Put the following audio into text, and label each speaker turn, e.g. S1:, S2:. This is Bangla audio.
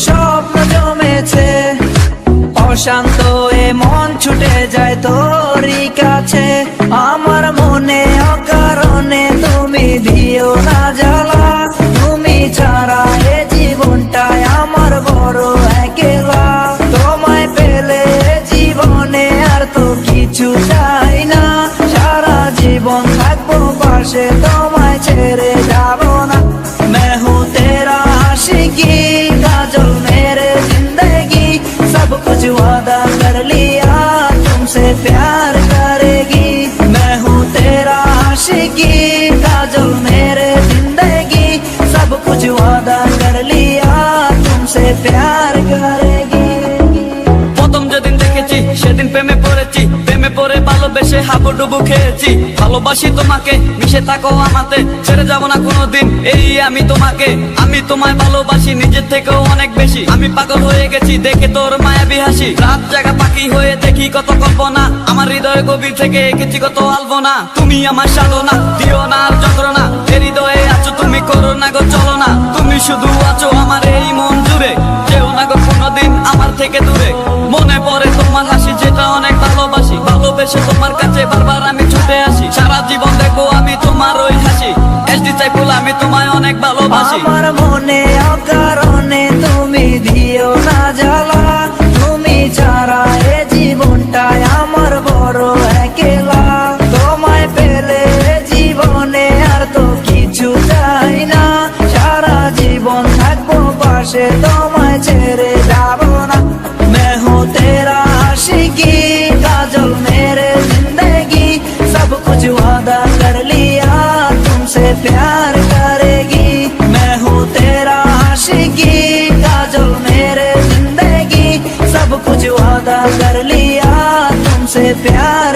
S1: স্বপ্ন জমেছে, অশান্ত এ মন ছুটে যায় তোরই কাছে। আমার মনে অকারণে তুমি দিও না জ্বালা, তুমি ছাড়া এ জীবনটাই আমার বড় একলা। তোমায় পেলে জীবনে আর তো কিছু চাই না, সারা জীবন থাকবো পাশে, তোমায় ছেড়ে যাব না। मैं हूँ तेरा आशिकी काजल मेरे जिंदगी, सब कुछ वादा कर लिया तुमसे प्यार करेगी। मैं हूँ तेरा आशिकी काजल मेरे जिंदगी, सब कुछ वादा कर लिया तुमसे प्यार करेगी।
S2: প্রথম যেদিন দেখেছি সেদিন প্রেমে পড়েছি, প্রেমে পড়ে ভালোবেসে হাবুডুবু খেয়েছি। ভালোবাসি তোমাকে, মিশে থাকো আমাতে, ছেড়ে যাব না কোনোদিন এই আমি তোমাকে। আমি তোমায় ভালোবাসি নিজের থেকেও অনেক বেশি, আমি পাগল হয়ে গেছি দেখে তোর মায়াবী হাসি। রাত জাগা পাখি হয়ে দেখি কত কল্পনা, আমার হৃদয় গভীর থেকে এঁকেছি কত আলপনা। তুমি আমার সাধনা, দিও না আর যন্ত্রণা, এ হৃদয়ে আছো তুমি, করো না গো চলো না। তুমি শুধু আছো আমার এই মন জুড়ে, যেও না গো কোনোদিন আমার থেকে দূরে। মনে পড়ে তোমার হাসি যেটা অনেক ভালোবাসি, ভালোবেসে তোমার কাছে বারবার আমি ছুটে আসি। সারা জীবন দেখবো আমি তোমার ওই হাসি, এসডি চাইফুল আমি তোমায় অনেক ভালোবাসি।
S1: আমার মনে অকারণে তুমি দিও না জ্বালা, তুমি ছাড়া এ জীবনটাই আমার বড় একলা। তোমায় পেলে জীবনে আর তো কিছু চাই না, সারা জীবন থাকবো পাশে, তোমায় ছেড়ে যাব না। मैं हूँ तेरा आशिकी काजल मेरे जिंदगी, सब कुछ वादा कर लिया तुमसे प्यार करेगी। मैं हूँ तेरा आशिकी काजल मेरे जिंदगी, सब कुछ वादा कर लिया तुमसे प्यार